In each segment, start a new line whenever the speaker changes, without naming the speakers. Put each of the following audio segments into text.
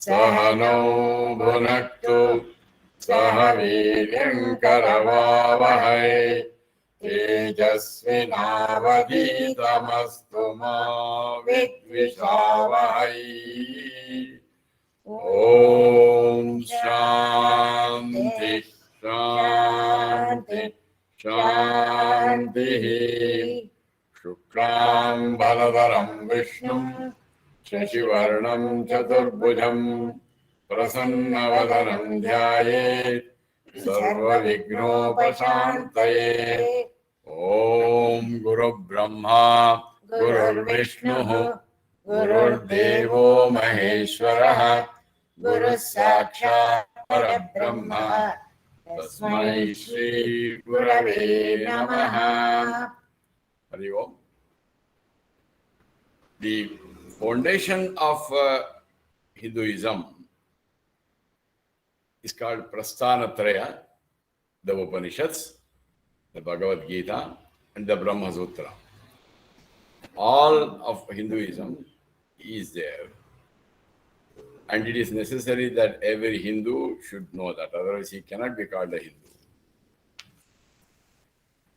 Sahanau bhunaktu sahaviryankaravavahai tejasvinavaditamastu ma vidvishavahai. Om Shanti Shanti Shanti. Shuklam Bharadaram Vishnum Shashivarnam Chaturbhujam Prasannavadanam Dhyayet Sarva Vignopashantaye. Om Guru Brahma Guru Vishnu Guru Devo Maheshwaraha Guru Sakshat Parabrahma Tasmai Shri Gurave Namaha. Hari Om. The foundation of Hinduism is called Prasthanatraya, the Upanishads, the Bhagavad Gita, and the Brahma Sutra. All of Hinduism is there. And it is necessary that every Hindu should know that, otherwise he cannot be called a Hindu.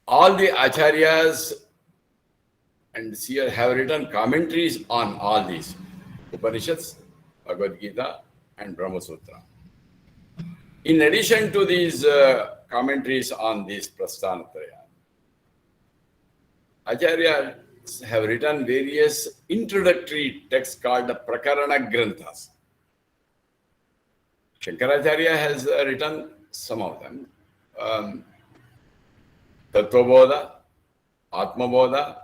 All the Acharyas and seers have written commentaries on all these Upanishads, Bhagavad Gita, and Brahma Sutra. In addition to these commentaries on this Prasthanatraya, Acharyas have written various introductory texts called the Prakarana Granthas. Shankaracharya has written some of them. Atmabodha, Atmabodha,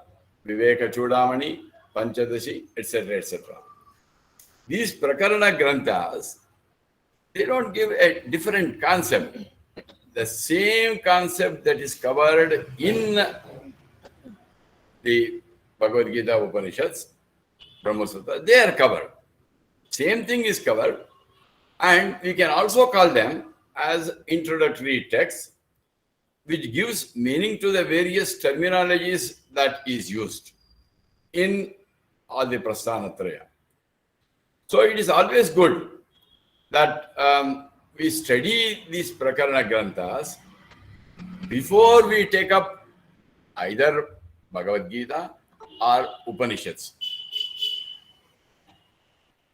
Viveka Chudamani, Panchadashi, etc., etc. These Prakarana Granthas, they don't give a different concept. The same concept that is covered in the Bhagavad Gita Upanishads, Brahma Sutra, they are covered. Same thing is covered, and we can also call them as introductory texts, which gives meaning to the various terminologies that is used in all the Prasthanatraya. So it is always good that we study these Prakarana Granthas before we take up either Bhagavad Gita or Upanishads.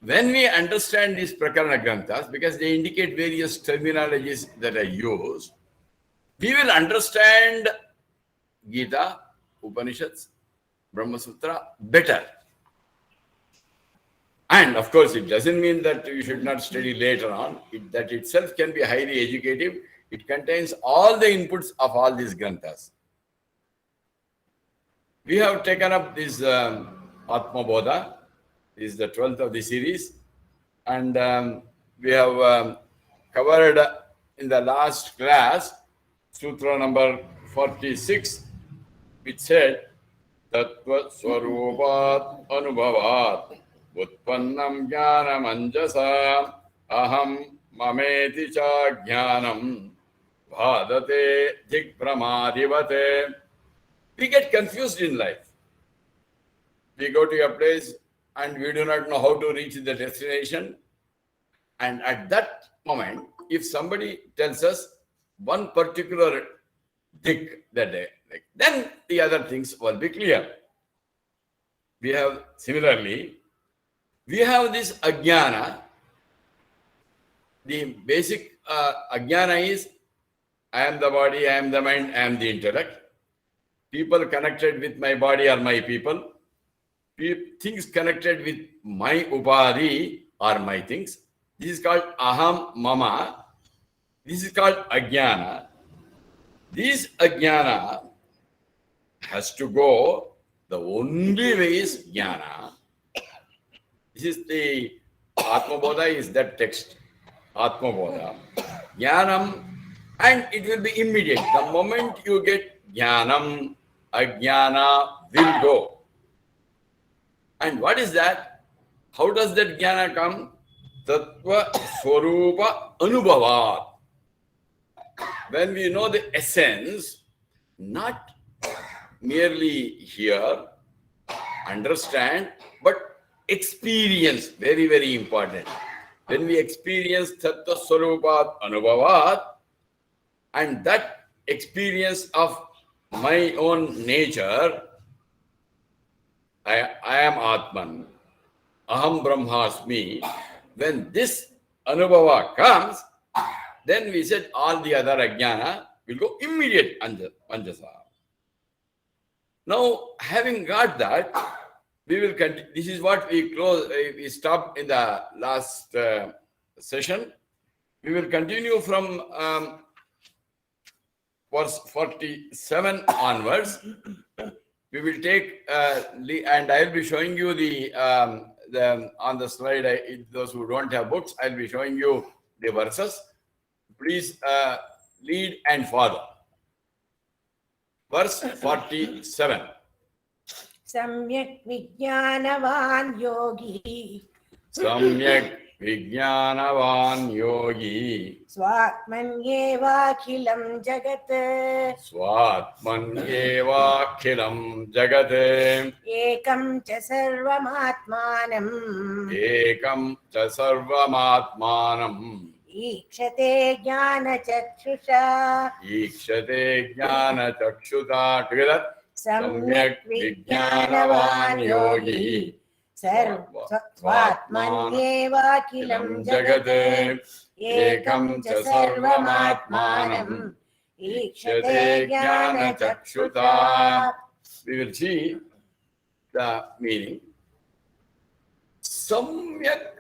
When we understand these Prakarana Granthas, because they indicate various terminologies that are used, we will understand Gita, Upanishads, Brahma Sutra better. And of course, it doesn't mean that you should not study later on. That itself can be highly educative. It contains all the inputs of all these Granthas. We have taken up this Atmabodha. This is the 12th of the series. And we have covered in the last class Sutra number 46, which said, Tattva Swarupat Anubhavat Utpannam Jnanam Anjasa Aham Mameti Cha Jnanam Bhadate Jigpramadivate. We get confused in life. We go to a place and we do not know how to reach the destination. And at that moment, if somebody tells us one particular dig that day, then the other things will be clear. We have similarly, we have this ajnana. The basic ajnana is I am the body, I am the mind, I am the intellect. People connected with my body are my people. Things connected with my upadhi are my things. This is called aham mama. This is called ajnana. This ajnana has to go, the only way is jnana. This is the Atmabodha is that text. Atmabodha. Jnanam, and it will be immediate. The moment you get jnanam, ajnana will go. And what is that? How does that jnana come? Tattva swarupa anubhavat. When we know the essence, not merely hear, understand, but experience. Very, very important. When we experience Tattva Swarupat Anubhavat, and that experience of my own nature, I am Atman, Aham Brahmasmi, when this Anubhava comes, then we said all the other ajnana will go immediate anjasa. Now, having got that, we will continue. This is what we stopped in the last session. We will continue from verse 47 onwards. We will take, and I will be showing you the on the slide. Those who don't have books, I will be showing you the verses. Please lead and follow. Verse 47.
Samyak vijnanavan yogi.
Samyak vijnanavan yogi.
Swatmanyeva khilam jagat.
Swatmanyeva khilam jagat.
Ekam cha sarvamatmanam.
Ekam cha sarvamatmanam.
Ikshate jnana chakshusha.
Ikshate jnana chakshuta. Together.
Samyak vijnanavan yogi. Svatmanyeva kilam jagat. Ekam cha sarvamatmanam. Ikshate jnana chakshusha.
We will see the meaning. Samyak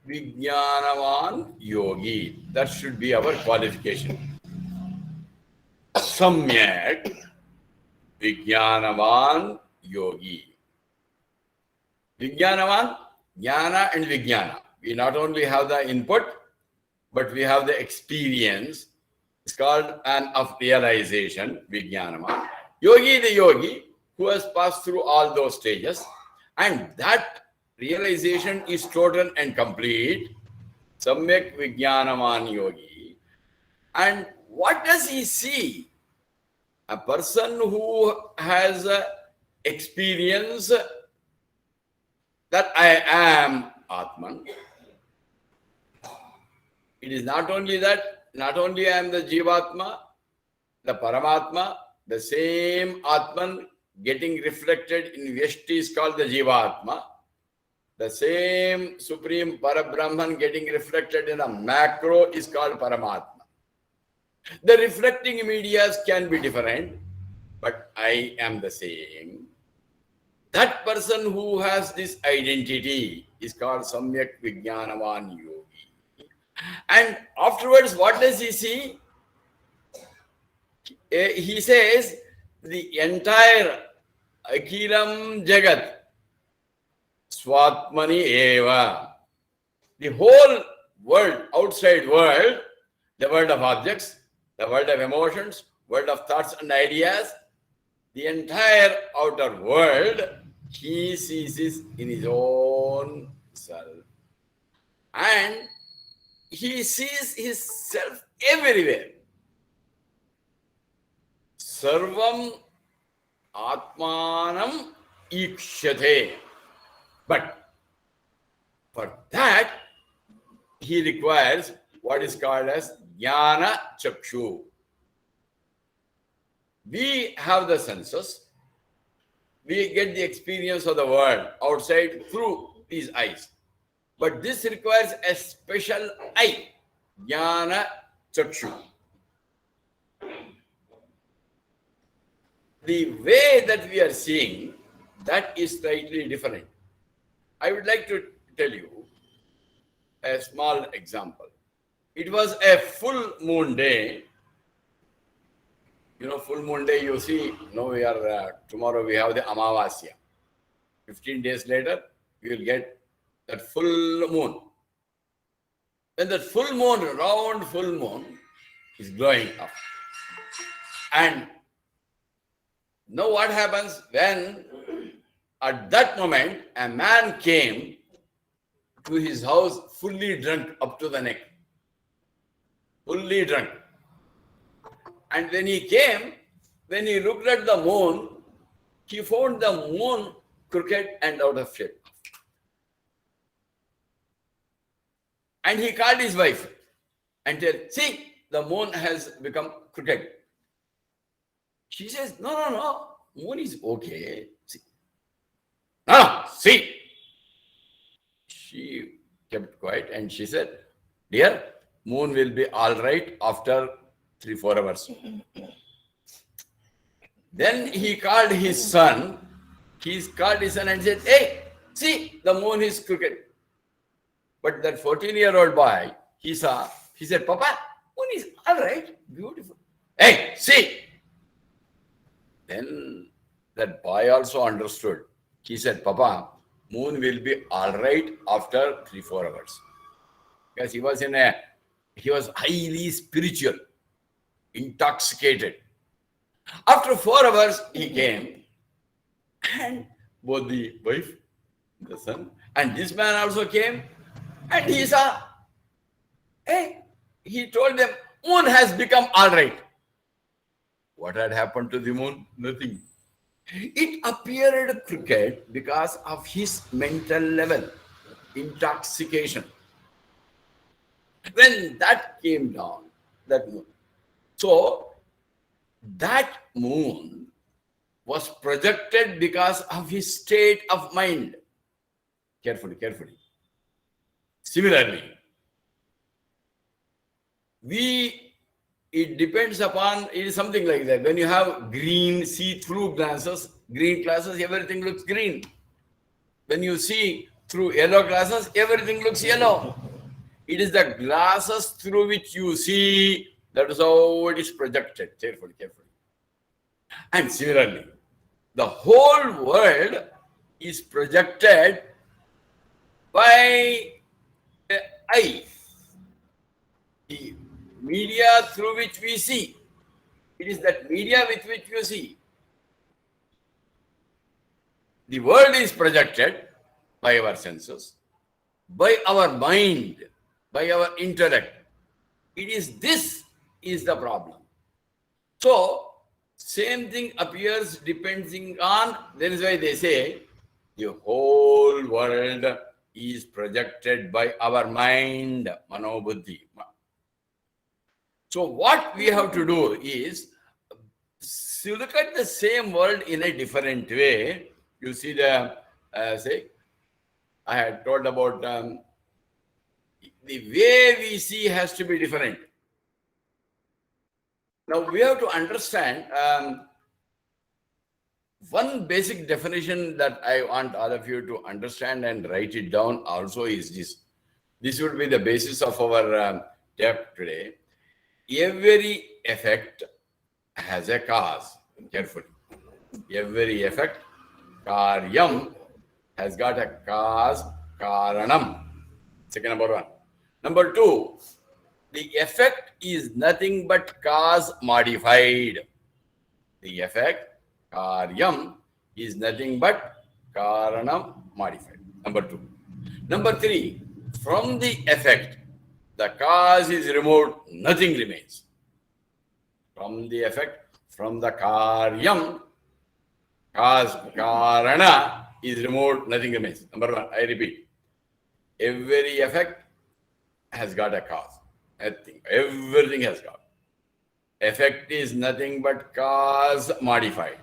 Vijnanavan Yogi. That should be our qualification. Samyak Vijnanavan Yogi. Vijnanavan, Jnana and Vijnana. We not only have the input, but we have the experience. It's called an of realization, Vijnanavan. Yogi, the yogi, who has passed through all those stages, and that realization is total and complete. Samyak Vijnanavan Yogi. And what does he see? A person who has experience that I am Atman. It is not only that, not only I am the Jivatma, the Paramatma, the same Atman getting reflected in Vyashti is called the Jivatma. The same Supreme Parabrahman getting reflected in a macro is called Paramatma. The reflecting medias can be different, but I am the same. That person who has this identity is called Samyak Vijnanavan Yogi. And afterwards, what does he see? He says, the entire Akhilam Jagat, Swatmani Eva, the whole world, outside world, the world of objects, the world of emotions, world of thoughts and ideas, the entire outer world, he sees this in his own self. And he sees his self everywhere. Sarvam Atmanam Ikshate. But for that, he requires what is called as Jnana Chakshu. We have the senses. We get the experience of the world outside through these eyes. But this requires a special eye, Jnana Chakshu. The way that we are seeing, that is slightly different. I would like to tell you a small example. It was a full moon day. You know, full moon day, you see, we are, tomorrow we have the Amavasya. 15 days later, we will get that full moon. When that full moon, round full moon, is glowing up. And now what happens when at that moment a man came to his house fully drunk up to the neck. Fully drunk. And when he came, when he looked at the moon, he found the moon crooked and out of shape. And he called his wife and said, see, the moon has become crooked. She says, no, moon is okay. See. No, see. She kept quiet and she said, dear, moon will be all right after 3-4 hours. Then he called his son. He called his son and said, hey, see, the moon is crooked. But that 14-year-old boy, he said, Papa, moon is all right, beautiful. Hey, see. Then that boy also understood. He said, Papa, moon will be all right after 3-4 hours. Because he was highly spiritual, intoxicated. After 4 hours, he came, and both the wife, the son, and this man also came, and he saw, hey, he told them, moon has become all right. What had happened to the moon? Nothing. It appeared crooked because of his mental level, intoxication. When that came down, that moon. So, that moon was projected because of his state of mind. Carefully. Similarly, it depends upon, it is something like that. When you have green see-through glasses, everything looks green. When you see through yellow glasses, everything looks yellow. It is the glasses through which you see, that is how it is projected. Carefully. And similarly, the whole world is projected by the eye, the media through which we see. It is that media with which you see. The world is projected by our senses, by our mind, by our intellect. This is the problem. So, same thing appears depending on, that is why they say, the whole world is projected by our mind, manobuddhi. So what we have to do is to look at the same world in a different way. You see I had told about the way we see has to be different. Now we have to understand one basic definition that I want all of you to understand and write it down also is this. This would be the basis of our talk today. Every effect has a cause. Carefully. Every effect, karyam, has got a cause, karanam. Second, number one. Number two, the effect is nothing but cause modified. The effect, karyam, is nothing but karanam modified. Number two. Number three, from the effect, the cause is removed, nothing remains. From the effect, from the karyam, cause, karana, is removed, nothing remains. Number one, I repeat. Every effect has got a cause. Everything has got. Effect is nothing but cause modified.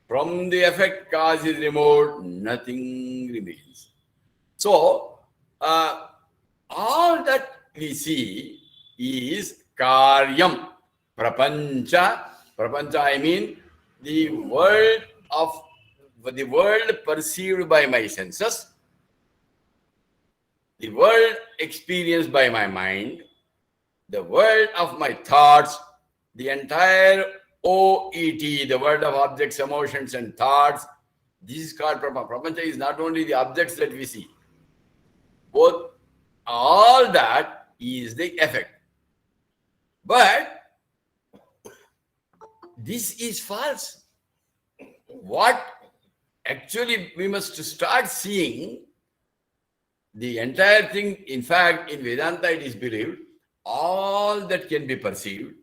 From the effect, cause is removed, nothing remains. So, all that we see is karyam, prapancha. Prapancha, I mean the world perceived by my senses, the world experienced by my mind, the world of my thoughts, the entire OET, the world of objects, emotions, and thoughts, this is called Prapancha. Prapancha is not only the objects that we see, both, all that is the effect. But this is false. What actually we must start seeing, the entire thing, in fact, in Vedanta it is believed, all that can be perceived,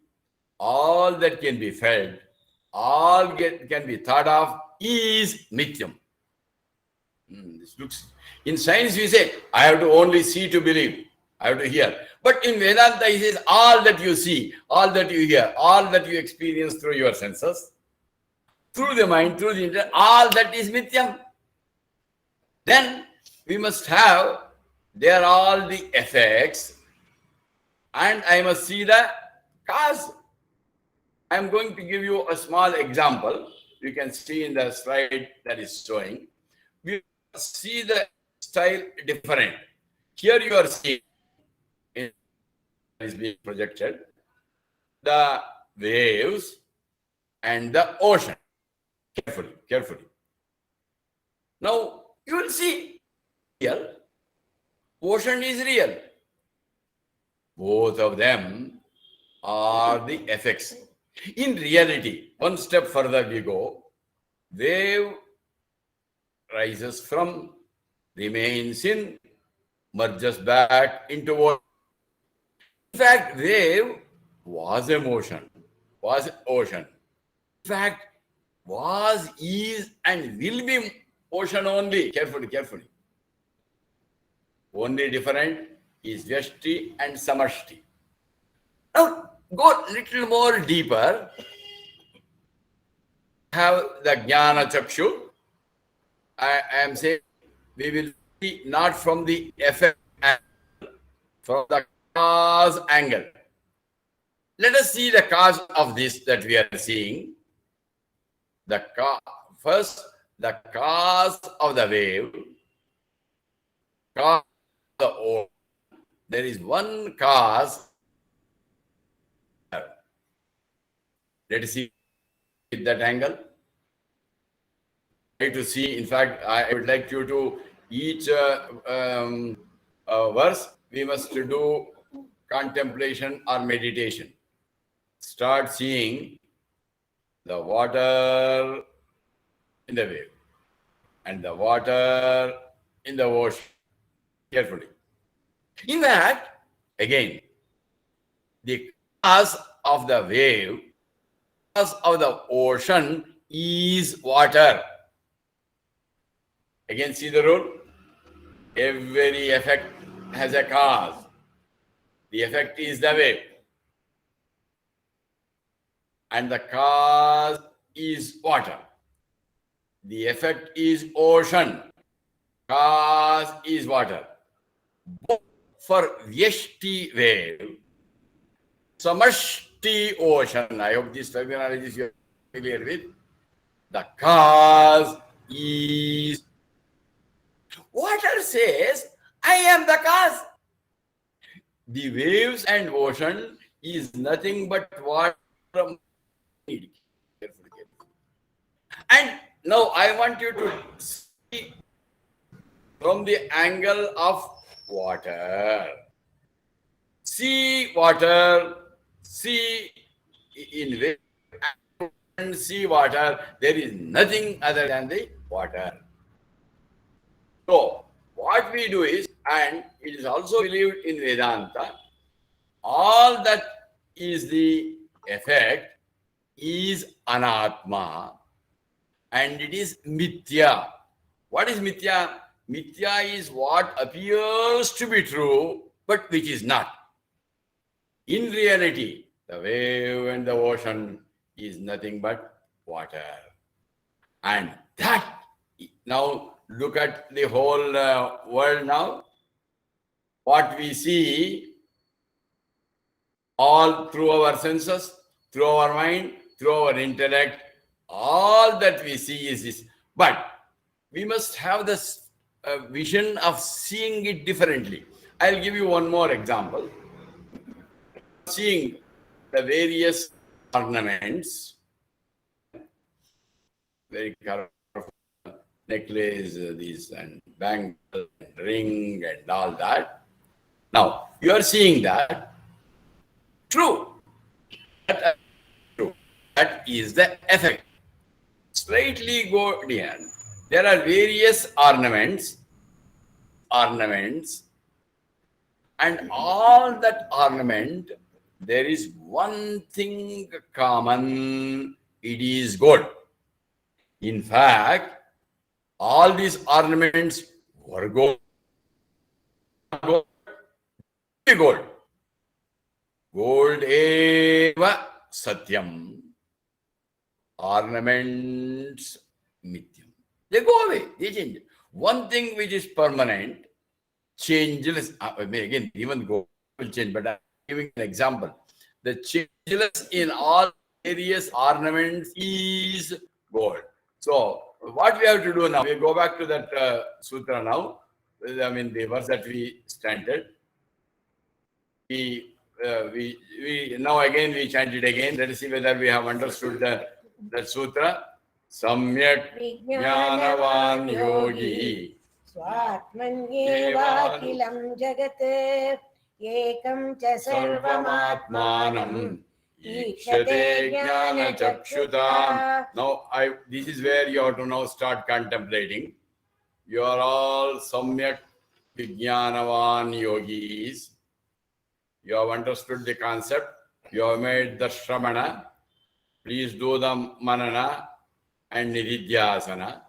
all that can be felt, all can be thought of is Mithyam. This looks, in science we say, I have to only see to believe, I have to hear. But in Vedanta he says, all that you see, all that you hear, all that you experience through your senses, through the mind, through the intellect, all that is Mithyam. Then we must have, they are all the effects, and I must see the cause. I am going to give you a small example. You can see in the slide that is showing. We see the style different. Here you are seeing, it is being projected, the waves and the ocean. Carefully, carefully. Now you will see real. Ocean is real. Both of them are the effects. In reality, one step further we go, wave rises from, remains in, merges back into ocean. In fact, wave was emotion, was ocean. In fact, was, is, and will be ocean only. Carefully, carefully. Only different is Vyashti and Samashti. Now, go little more deeper. Have the Jnana Chakshu. I am saying we will see not from the effect angle, from the cause angle. Let us see the cause of this that we are seeing. First, the cause of the wave, cause of the ocean. There is one cause. Let us see that angle. Try to see. In fact, I would like you to each verse we must do contemplation or meditation. Start seeing the water in the wave and the water in the ocean. Carefully. In fact, again, the cause of the wave, cause of the ocean is water. Again, see the rule? Every effect has a cause. The effect is the wave. And the cause is water. The effect is ocean. Cause is water. Both for Vyashti wave, Samashti ocean. I hope this terminology you are familiar with. The cause is water says, I am the cause. The waves and ocean is nothing but water. And now I want you to see from the angle of water. See water, see in wave and see water. There is nothing other than the water. So what we do is, and it is also believed in Vedanta, all that is the effect is anatma and it is mithya. What is mithya? Mithya is what appears to be true but which is not. In reality, the wave and the ocean is nothing but water. And that, now look at the whole world now. What we see all through our senses, through our mind, through our intellect, all that we see is this. But we must have this vision of seeing it differently. I'll give you one more example. seeing the various ornaments, very colorful necklace, these and bangle, and ring, and all that. Now you are seeing that. True. True. That is the effect. Slightly go down. There are various ornaments, and all that ornament, there is one thing common. It is gold. In fact, all these ornaments were gold. Gold. Gold eva satyam. Ornaments mityam. They go away. They change. One thing which is permanent, changeless. Again, even gold will change, but I'm giving an example. The changeless in all various ornaments is gold. So, what we have to do now, we go back to that sutra now. I mean, the verse that we chanted. We now again we chant it again. Let us see whether we have understood that sutra. Samyak Jnanavan Yogi
Swatmanyevakilam Jagat Ekam Cha Sarvamatmanam Ikshate Jnana Chakshutam.
Now, this is where you have to now start contemplating. You are all Samyak Vijnanavan Yogis. You have understood the concept. You have made the Shramana. Please do the Manana and Nididhyasana.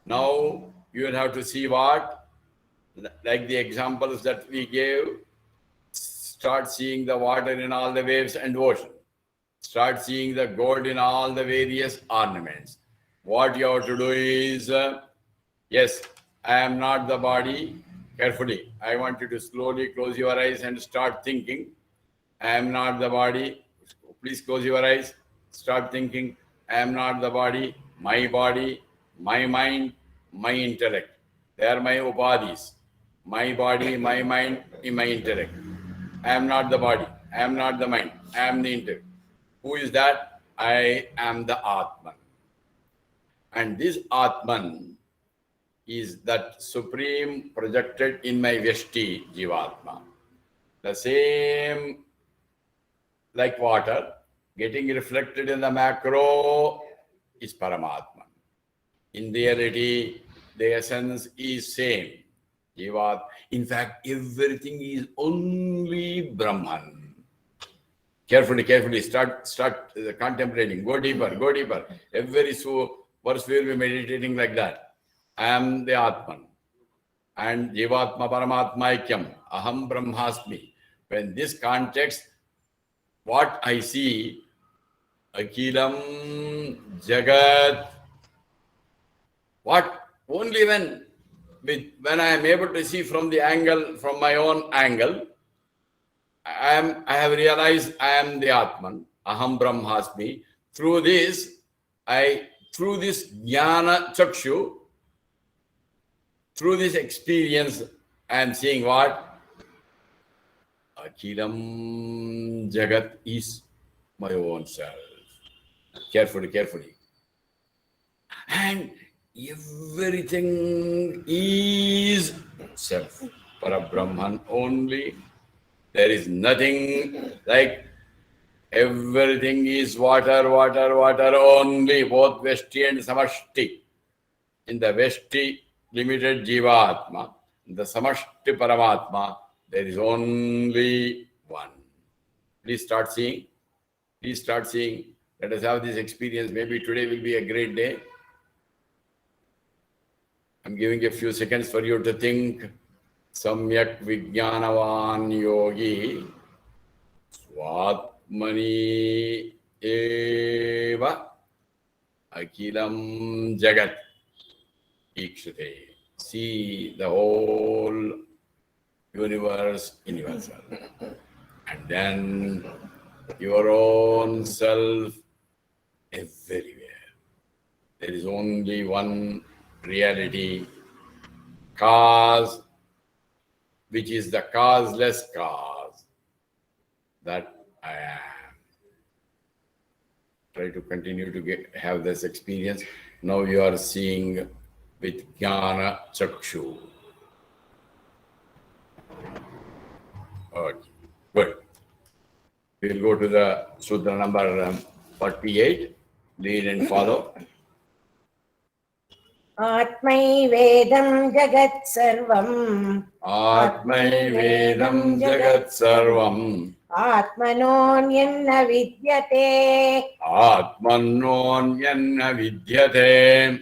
Now you will have to see what, like the examples that we gave, start seeing the water in all the waves and ocean. Start seeing the gold in all the various ornaments. What you have to do is, yes, I am not the body. Carefully, I want you to slowly close your eyes and start thinking. I am not the body. Please close your eyes. Start thinking. I am not the body, my mind, my intellect. They are my upadhis. My body, my mind, my intellect. I am not the body. I am not the mind. I am the intellect. Who is that? I am the Atman. And this Atman is that supreme projected in my Vyashti Jivatma. The same like water getting reflected in the macro is Paramatma. In reality, the essence is same. Jivat. In fact, everything is only Brahman. Carefully, start contemplating. Go deeper. Every verse we will be meditating like that. I am the Atman. And Jivatma Paramatma Aikyam. Aham Brahmasmi. When this context, what I see, Akilam Jagat. What? Only when I am able to see from the angle, from my own angle, I have realized I am the Atman. Aham Brahmasmi. Through this Jnana Chakshu, through this experience, I am seeing what? Akilam Jagat is my own self. Carefully. And everything is self. Parabrahman only. There is nothing like everything is water only, both Veshti and Samashti. In the Veshti limited Jivatma, in the Samashti Paramatma, there is only one. Please start seeing. Let us have this experience. Maybe today will be a great day. I'm giving a few seconds for you to think. Samyak Vijnanavan Yogi Swatmani Eva Akilam Jagat Ikshate. See the whole universe in yourself. And then your own self everywhere. There is only one reality, cause, which is the causeless cause. That I am. Try to continue to have this experience. Now you are seeing with Jnana Chakshu. Okay, good. We'll go to the Sutra number 48. Lead and follow.
Atmaivedam Jagat Sarvam.
Atmaivedam Jagat Sarvam.
Atmanonyanna Vidyate.
Atmanonyanna Vidyate.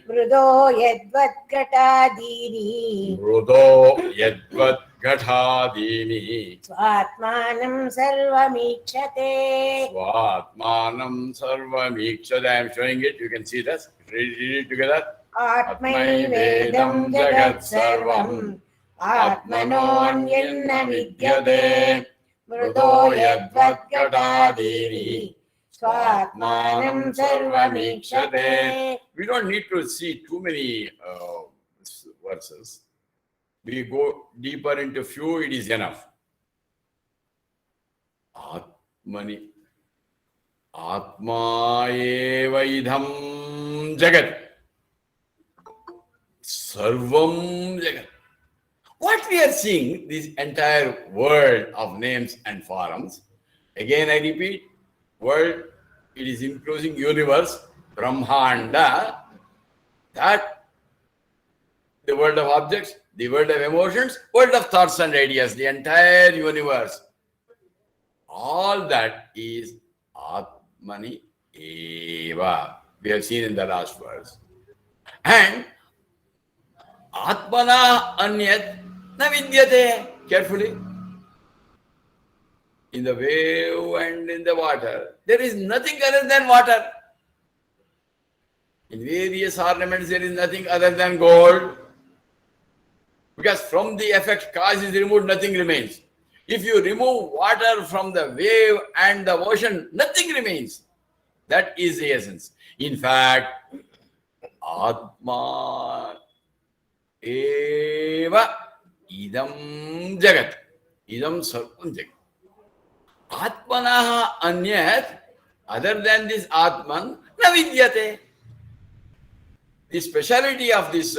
Mrudo Yadvat Gatadini.
Mrudo Yadvat Gatadini.
Svatmanam Sarvamikshate.
Svatmanam Sarvamikshate. I am showing it. You can see this. Read it together.
Atmaivedam Jagat Sarvam. Atmanonyanna Vidyate. Mrudo Yadvat Gatadini. Svatmanam Sarvamikshate.
We don't need to see too many verses. We go deeper into few, it is enough. Atmani. Atma eva idham jagat. Sarvam jagat. What we are seeing, this entire world of names and forms, again I repeat, world, it is including universe, Brahmanda, that the world of objects, the world of emotions, world of thoughts and ideas, the entire universe. All that is Atmani Eva. We have seen in the last verse. And Atmana Anyat Na Vidyate. Carefully. In the wave and in the water, there is nothing other than water. In various ornaments, there is nothing other than gold. Because from the effect cause is removed, nothing remains. If you remove water from the wave and the ocean, nothing remains. That is the essence. In fact, Atma eva idam jagat. Idam sarvam jagat. Atmanaha anyat, other than this Atman, na vidyate. The speciality of this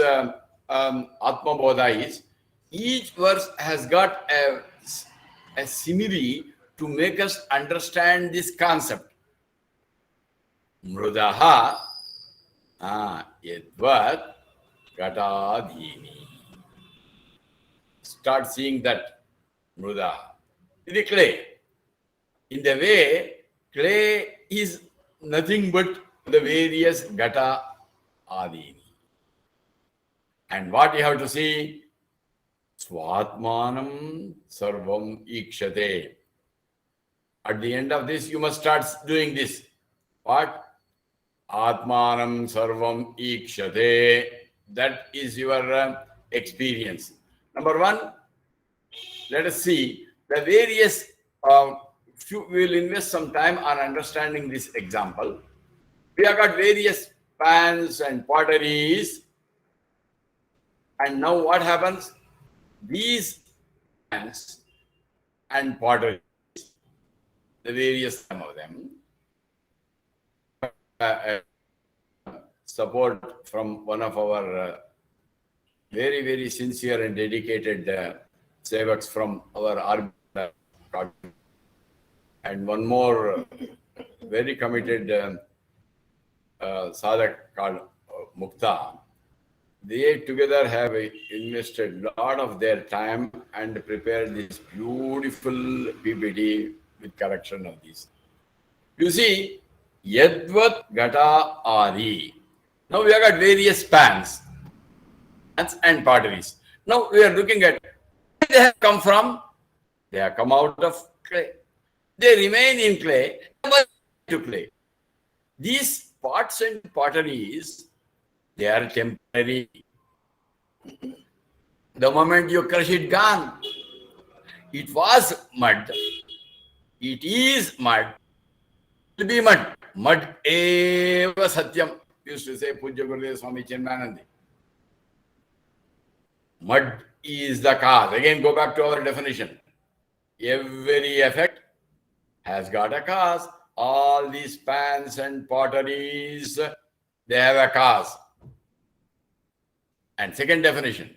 Atmabodha is, each verse has got a simile to make us understand this concept. Mrudaha yadvat gatadhini. Start seeing that Mrudaha. The clay. In the way, clay is nothing but the various gata adini. And what you have to see? Svatmanam sarvam ikshate. At the end of this, you must start doing this. What? Atmanam sarvam ikshate. That is your experience. Number one, let us see the various, we will invest some time on understanding this example. We have got various pans and potteries. And now what happens? These pans and potteries, the various some of them, support from one of our very, very sincere and dedicated sevaks from our army, and one more very committed sadhak called Mukta. They together have invested a lot of their time and prepared this beautiful PPT with correction of these. You see, Yadvat Gata Adi. Now we have got various pans and potteries. Now we are looking at where they have come from. They have come out of clay. They remain in clay, but to clay. These pots and potteries, they are temporary. The moment you crush it, gone. It was mud. It is mud. It will be mud. Mud eva satyam. Used to say Pujya Gurudev Swami Chinmayananda. Mud is the cause. Again, go back to our definition. Every effect has got a cause. All these pans and potteries, they have a cause. And second definition,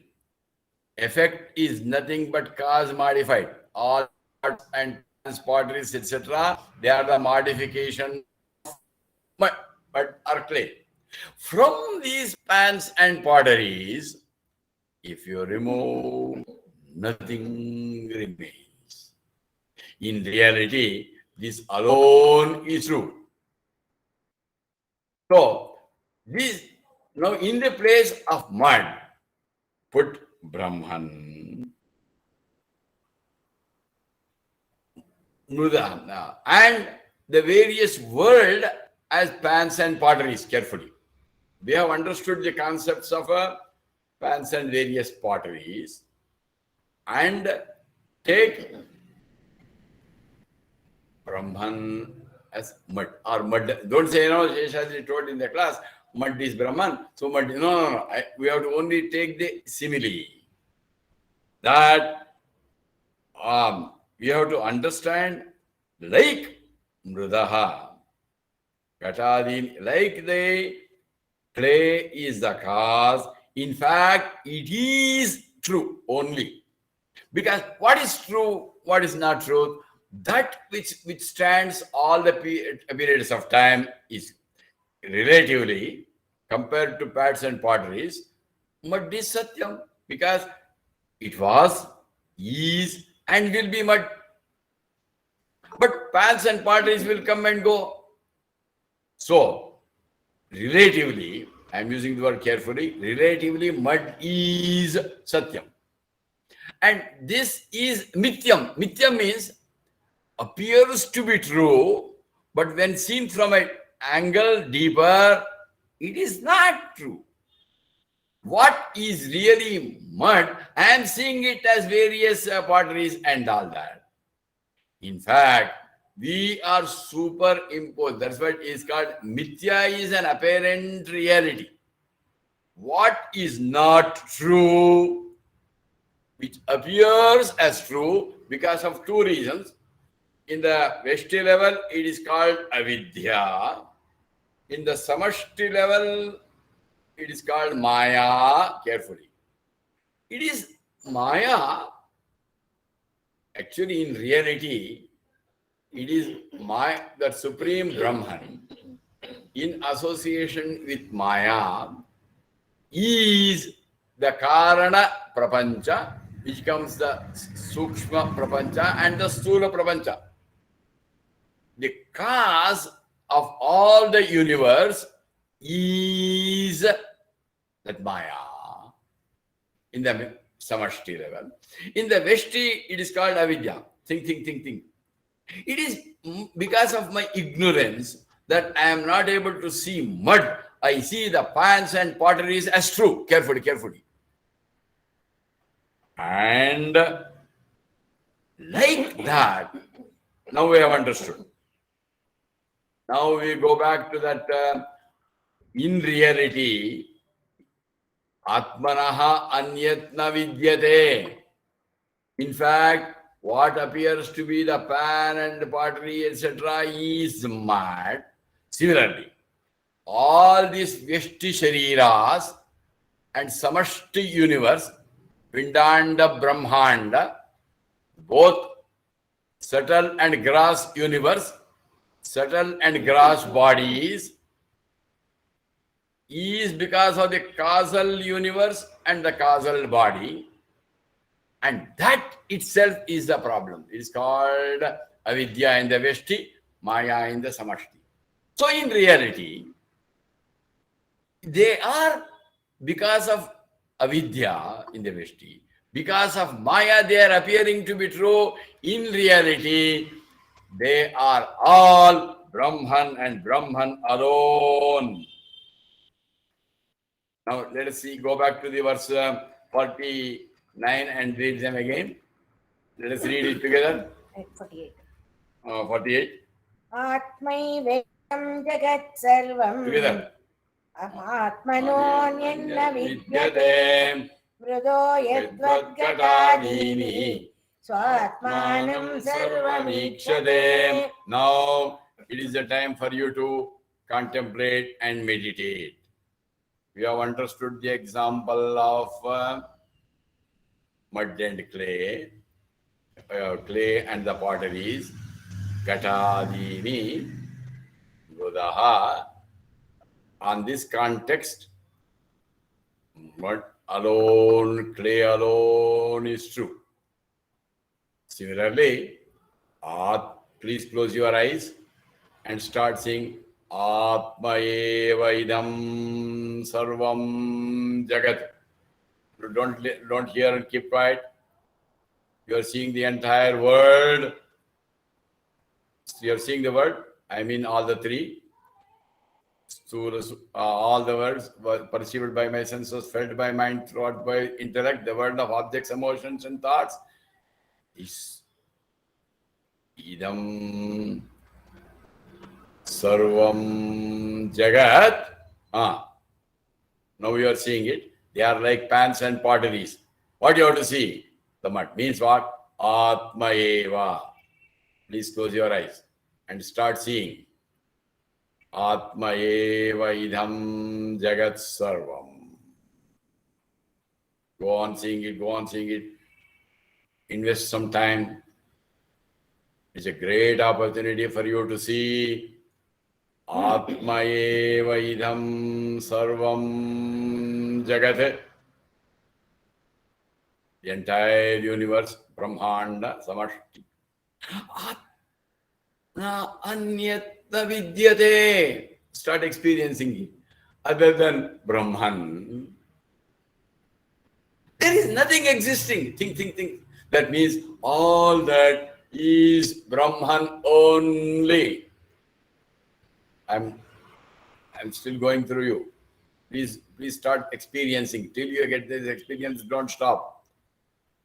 effect is nothing but cause modified. All pots and pans, potteries, etc., they are the modification of mud or clay. From these pans and potteries, if you remove, nothing remains. In reality, this alone is true. So, this now in the place of mud, put Brahman, Mruda, and the various world as pans and potteries carefully. We have understood the concepts of pans and various potteries, and take Brahman as mud or mud. Don't say, Seshadri told in the class, mud is Brahman, so mud. No. We have to only take the simile. That we have to understand like Mrudaha, Katadin, like the clay is the cause. In fact, it is true only. Because what is true, what is not true, that which withstands all the periods of time is relatively, compared to pads and potteries, mud is satyam, because it was, is, and will be mud. But pads and potteries will come and go. So, relatively, I am using the word carefully, relatively mud is satyam. And this is mithyam. Mithyam means appears to be true, but when seen from an angle deeper, it is not true. What is really mud, I am seeing it as various potteries and all that. In fact, we are superimposed. That's what is called mithya, is an apparent reality. What is not true, which appears as true because of two reasons. In the Veshti level, it is called avidya. In the samashti level, it is called maya. Carefully. It is maya. Actually, in reality, it is the supreme Brahman in association with maya is the Karana Prapancha, which comes the Sukshma Prapancha and the Sthula Prapancha. The cause of all the universe is that Maya in the Samashti level. In the Veshti, it is called Avidya. Think. It is because of my ignorance that I am not able to see mud. I see the pans and potteries as true. Carefully. And like that, now we have understood. Now we go back to that in reality, Atmanaha anyatna vidyate. In fact, what appears to be the pan and pottery, etc., is mud. Similarly, all these Vyashti Shariras and Samashti universe, Pindanda Brahmanda, both subtle and gross universe, subtle and gross bodies, is because of the causal universe and the causal body, and that itself is the problem. It is called avidya in the Veshti, maya in the Samashti. So in reality, they are because of avidya in the Veshti, because of maya they are appearing to be true. In reality, they are all Brahman and Brahman alone. Now let us see, go back to the verse 49 and read them again. Let us read it together.
48.
48.
Atmaivedam jagat sarvam.
Together.
Atmanonyanna vidyate. Mrudo yadvadgatadini. Swatmanam
sarvamikshate. Now it is the time for you to contemplate and meditate. We have understood the example of mud and clay, clay and the potteries, Gatadini, Buddha. On this context, mud alone, clay alone is true. Similarly, please close your eyes and start saying Atma eva idam sarvam jagat. Don't hear and keep quiet. You are seeing the entire world. You are seeing the word. I mean all the three. All the words were perceived by my senses, felt by mind, thought by intellect. The world of objects, emotions, and thoughts is idam sarvam jagat. Now you are seeing it. They are like pans and potteries. What you have to see? The mud means what? Atma eva. Please close your eyes and start seeing. Atma eva idham jagat sarvam. Go on seeing it, go on seeing it. Invest some time. It's a great opportunity for you to see Atma eva idham sarvam jagat. The entire universe, Brahmanda, Samashti. Atma anyatna vidyate. Start experiencing it. Other than Brahman, there is nothing existing. Think. That means all that is Brahman only. I'm still going through you. Please start experiencing. Till you get this experience, don't stop.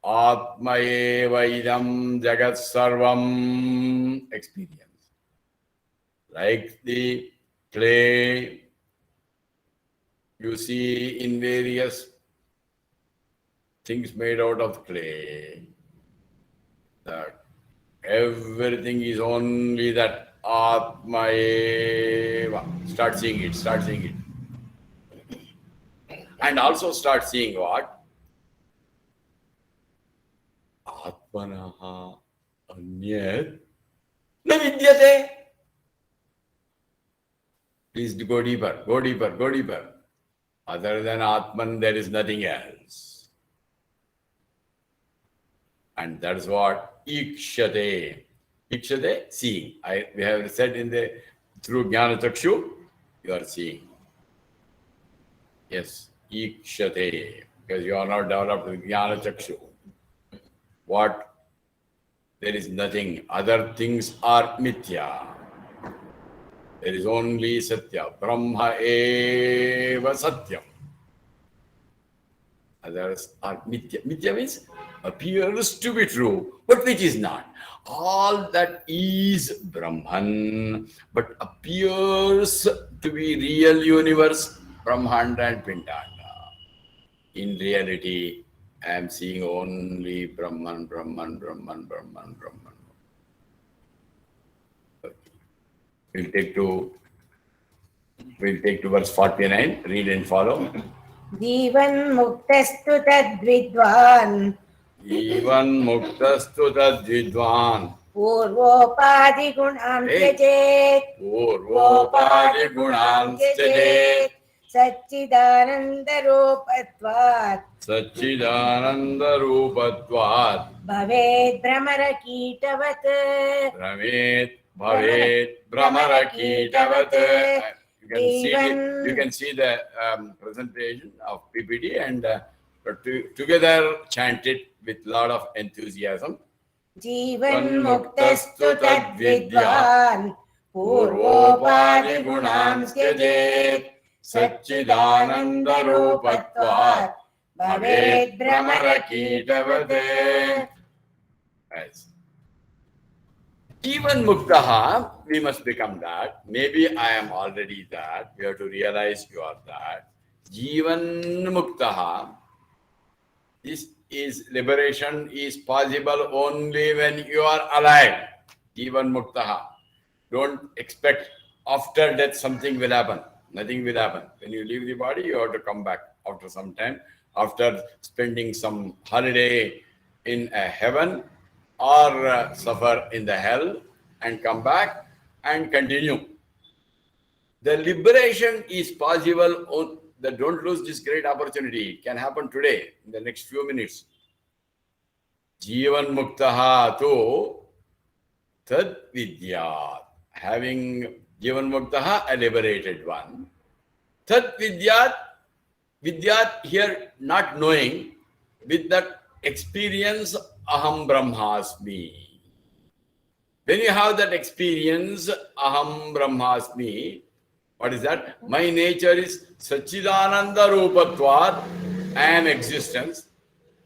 Atma eva idam jagat sarvam. Experience. Like the clay you see in various things made out of clay. That everything is only that Atma eva. Start seeing it. And also start seeing what? Atmanaha anyat na vidyate. Please go deeper. Other than Atman, there is nothing else. And that's what ikshate. Ikshate, seeing. We have said through Jnana Chakshu, you are seeing. Yes, ikshate, because you are not developed with Jnana Chakshu. What? There is nothing. Other things are mithya. There is only satya. Brahma eva satyam. Others are mithya. Mithya means appears to be true, but which is not. All that is Brahman, but appears to be real universe, Brahmanda and Pindanda. In reality, I am seeing only Brahman. We'll take to verse 49. Read and follow.
Jivan muktastu tadvidvan.
Jivan muktastu tadvidvan.
Purvopadi gunam tyajet.
Purvopadi gunam tyajet.
Satchidananda rupatvat.
Satchidananda rupatvat.
Bhavet brahmara kitavat.
Bhavet brahmara kitavat. You can see the presentation of PPT and together chant it with a lot of enthusiasm.
Jivan muktastu tadvidvan. Purvopadi gunam tyajet. Satchidananda rupatvat. Bhavet brahmara kitavat.
Yes. Even muktaha, we must become that. Maybe I am already that. You have to realize you are that. Jivan muktaha. This is liberation is possible only when you are alive. Jivan Muktaha. Don't expect after death something will happen. Nothing will happen. When you leave the body, you have to come back after some time, after spending some holiday in a heaven or suffer in the hell and come back and continue. The liberation is possible. Don't lose this great opportunity. It can happen today, in the next few minutes. Jivan Muktaha to Tad Vidyat. Having Jivan Muktaha, a liberated one. Tad Vidyat, Vidyat here not knowing, with that experience, Aham Brahmasmi. When you have that experience, Aham Brahmasmi, what is that? My nature is Satchidananda Rupatvat. I am existence.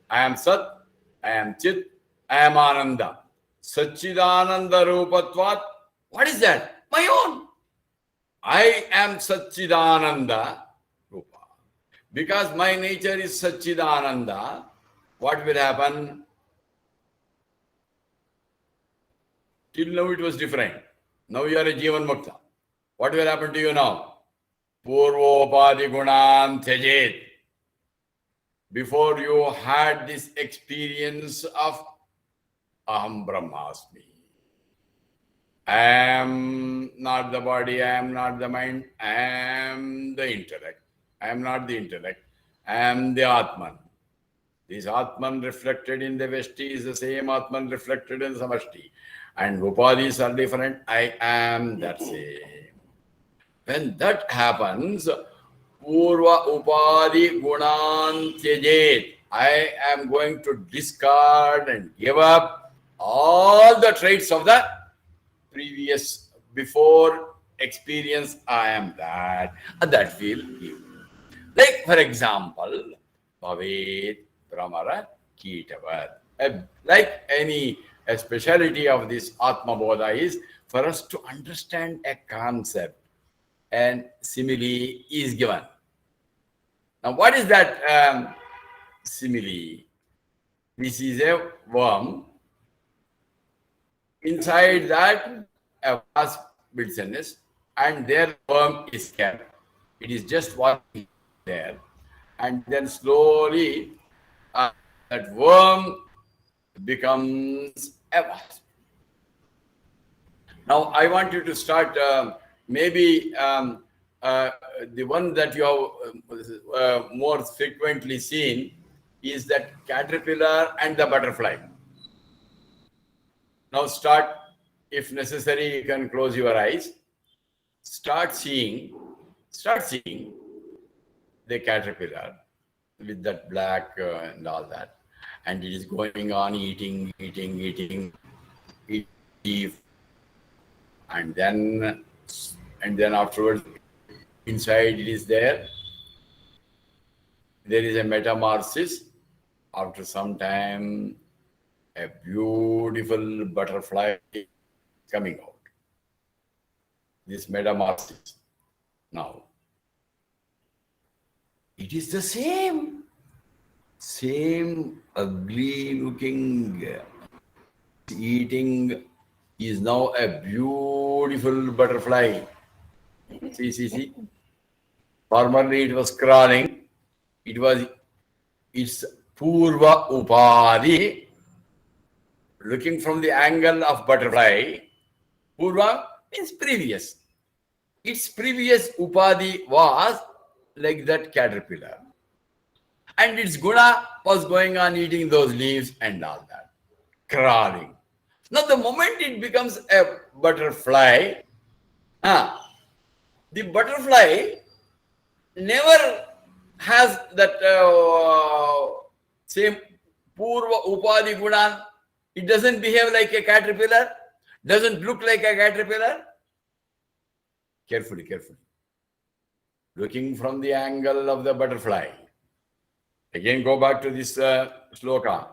I am Sat. I am Chit. I am Ananda. Satchidananda Rupatvat. What is that? My own. I am Satchidananda Rupa. Because my nature is Satchidananda, what will happen? Till now it was different. Now you are a Jivan Mukta. What will happen to you now? Purvopadi Gunan Tyajet. Before you had this experience of Aham Brahmasmi. I am not the body, I am not the mind, I am the intellect. I am not the intellect, I am the Atman. This Atman reflected in the Vesti is the same Atman reflected in the Samashti. And Upadis are different, I am that same. When that happens, Purva Upadi Gunan Tyajet. I am going to discard and give up all the traits of the previous, before experience. I am that, and that will give. Like, for example, Bhavet Brahmara Kitavat. Like a speciality of this Atmabodha is for us to understand a concept, and simile is given. Now, what is that simile? This is a worm. Inside that, a wasp builds a nest, and their worm is kept. It is just walking there, and then slowly that worm becomes a wasp. Now, I want you to start the one that you have more frequently seen is that caterpillar and the butterfly. Now start, if necessary, you can close your eyes. Start seeing the caterpillar with that black and all that. And it is going on eating. And then afterwards, inside it is there. There is a metamorphosis. After some time, a beautiful butterfly is coming out. This metamorphosis. Now, it is the same ugly looking eating is now a beautiful butterfly. See. Formerly it was crawling. It's Purva Upadi. Looking from the angle of butterfly, Purva is previous. Its previous Upadi was like that caterpillar. And its guna was going on eating those leaves and all that. Crawling. Now the moment it becomes a butterfly, the butterfly never has that same Purva Upadi Guna. It doesn't behave like a caterpillar, doesn't look like a caterpillar. Carefully. Looking from the angle of the butterfly. Again, go back to this sloka.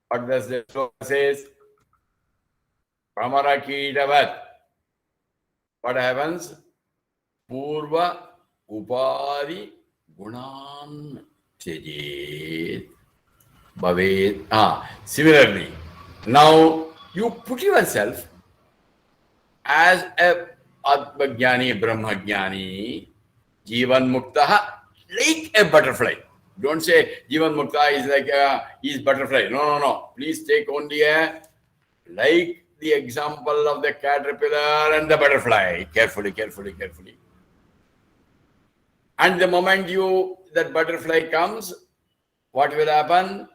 What does the sloka says? Brahmarakitavat. What happens? Purva Upadi Gunan Tyajet. bhavet. Similarly, now you put yourself as a Atmajnani, Brahmajnani, Jivan Mukta, like a butterfly. Don't say Jivan Mukta is like is butterfly. No, no, no. Please take only a like the example of the caterpillar and the butterfly. Carefully, carefully, carefully. And the moment that butterfly comes, what will happen?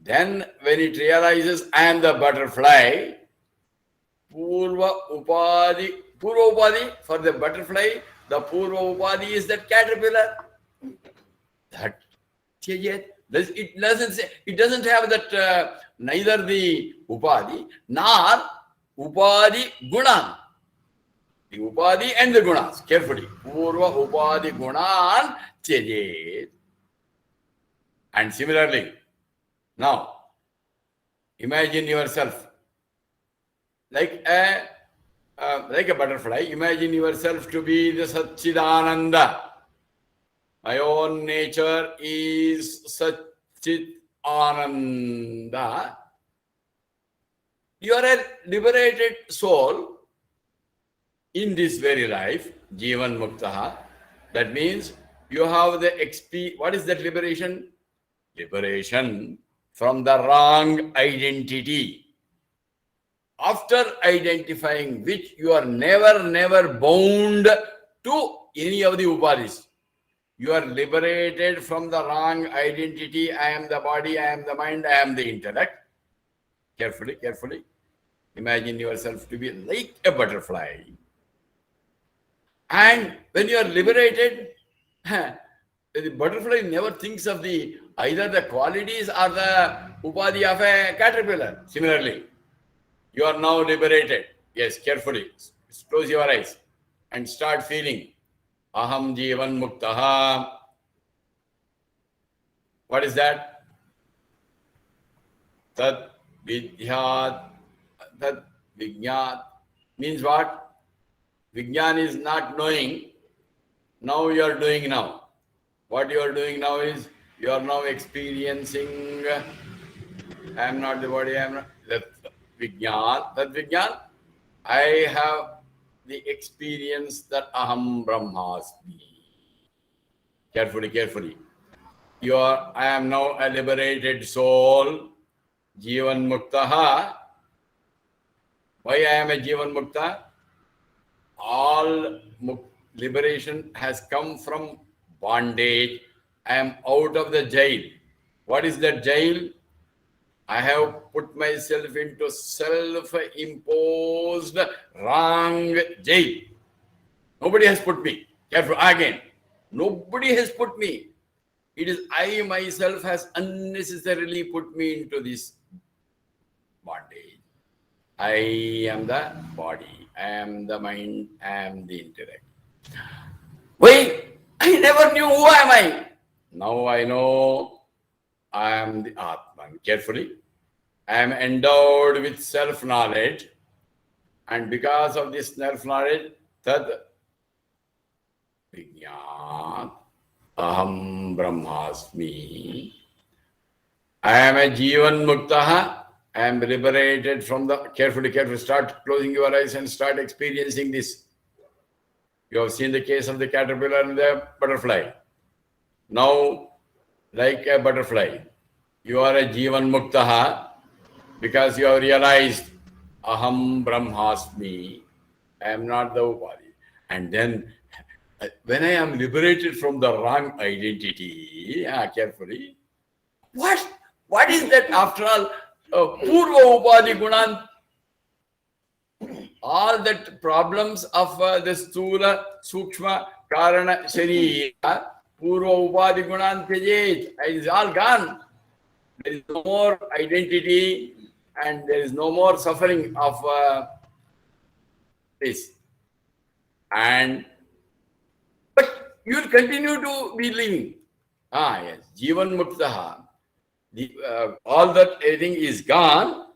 Then when it realizes I am the butterfly, Purva Upadi for the butterfly, the Purva Upadi is that caterpillar. That it doesn't have that neither the Upadi nor Upadi Gunan. The Upadi and the Gunas, carefully. Purva Upadi Gunan Tyajet. And similarly, now imagine yourself like a butterfly. Imagine yourself to be the Satchidananda. My own nature is Satchit Ananda. You are a liberated soul in this very life, Jivan Muktaha. That means you have the experience. What is that liberation? Liberation from the wrong identity. After identifying which, you are never bound to any of the upadis. You are liberated from the wrong identity. I am the body, I am the mind, I am the intellect. Carefully, carefully. Imagine yourself to be like a butterfly. And when you are liberated, the butterfly never thinks of either the qualities or the upadhi of a caterpillar. Similarly, you are now liberated. Yes, carefully. Close your eyes and start feeling. Aham Jivan Muktaha. What is that? Tat Vidhyat. Tat Vijnat. Means what? Vijnan is not knowing. Now you are doing now. What you are doing now is you are now experiencing. I am not the body. I am not. That Vijnan. I have the experience that Aham Brahmasmi. Carefully, carefully. I am now a liberated soul. Jivan Muktaha. Why I am a Jivan Mukta? All liberation has come from bondage. I am out of the jail. What is that jail? I have put myself into self-imposed wrong jail. Nobody has put me. Careful again. Nobody has put me. It is I myself has unnecessarily put me into this bondage. I am the body. I am the mind. I am the intellect. Wait, I never knew who am I. Now I know I am the Atman. Carefully. I am endowed with self-knowledge. And because of this self-knowledge, tad vijnat aham brahmasmi. I am a Jivan Muktaha. I am liberated from the... Carefully, start closing your eyes and start experiencing this. You have seen the case of the caterpillar and the butterfly. Now, like a butterfly, you are a Jivan Muktaha because you have realized Aham Brahmasmi. I am not the Upadi. And then, when I am liberated from the wrong identity, carefully, what is that after all? Purva Upadi Gunan. All that problems of the Stula, Sukshma, Karana, Sharira, Purva Upadi Gunan Tyajet, it is all gone. There is no more identity and there is no more suffering of this. But you will continue to be living. Yes, Jivan Muktaha. All that everything is gone,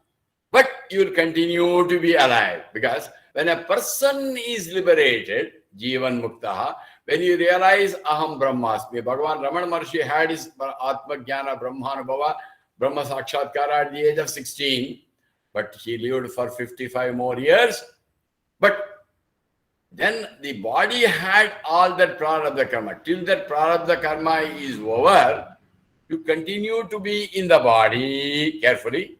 but you will continue to be alive. Because when a person is liberated, Jivan Muktaha. When you realize Aham Brahmasmi, Bhagavan Ramana Maharshi had his Atma Jnana Brahmanubhava, Brahma Sakshatkara at the age of 16, but he lived for 55 more years. But then the body had all that prarabdha karma. Till that prarabdha karma is over, you continue to be in the body carefully.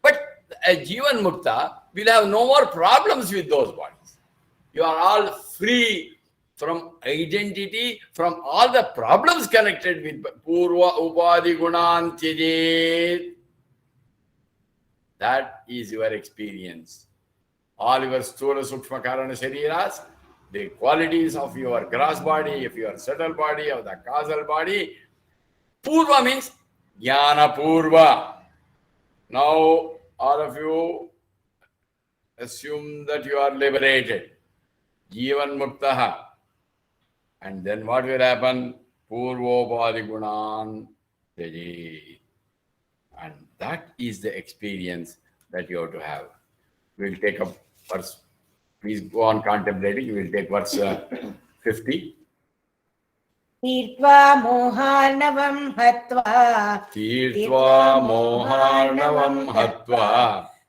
But a Jivan Mukta will have no more problems with those bodies. You are all free from identity, from all the problems connected with Purva Upadi Gunan Tyajet. That is your experience. All your Sthula Sukshma Karana Shariras, the qualities of your gross body, of your subtle body, of the causal body. Purva means Jnana Purva. Now, all of you assume that you are liberated. Jivan Muktaha. And then what will happen? Purvopadi Gunan Tyaji. And that is the experience that you have to have. We'll take up verse. Please go on contemplating. We will take verse 50.
तीर्त्वा मोहार्णवं हत्वा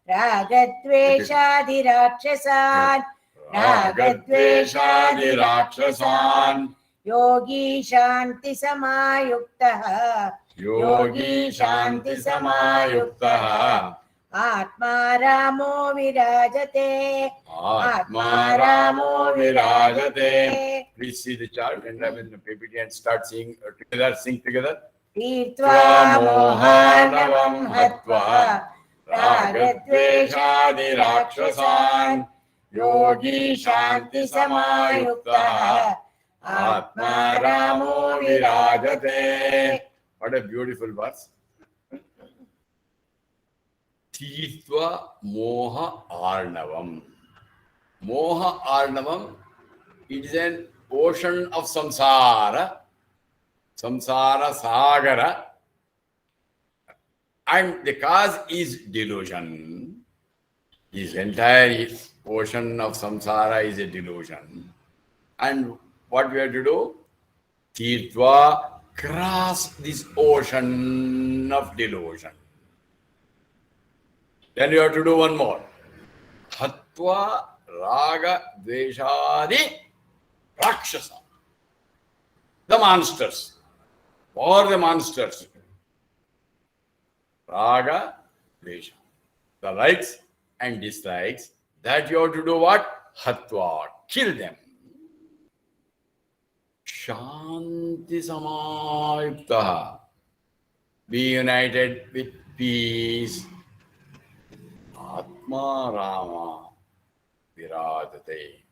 रागद्वेषादिराक्षसान् योगी शान्ति समायुक्तः आत्मा रामो विराजते
Please see the chart and have in the PPT and start sing together.
तीर्त्वा मोहार्णवं हत्वा रागद्वेषादिराक्षसान् योगी शान्ति समायुक्तः आत्मा रामो विराजते.
What a beautiful verse. Tirtva Moha Arnavam. Moha Arnavam, it is an ocean of samsara, samsara sagara, and the cause is delusion. This entire ocean of samsara is a delusion. And what we have to do? Tirtva, cross this ocean of delusion. Then you have to do one more. Hatva Raga Dveshadi Rakshasa. The monsters. Or the monsters. Raga Dvesha. The likes and dislikes. That you have to do what? Hatva. Kill them. Shanti Samayukta. Be united with peace. Atma Rama Virajate.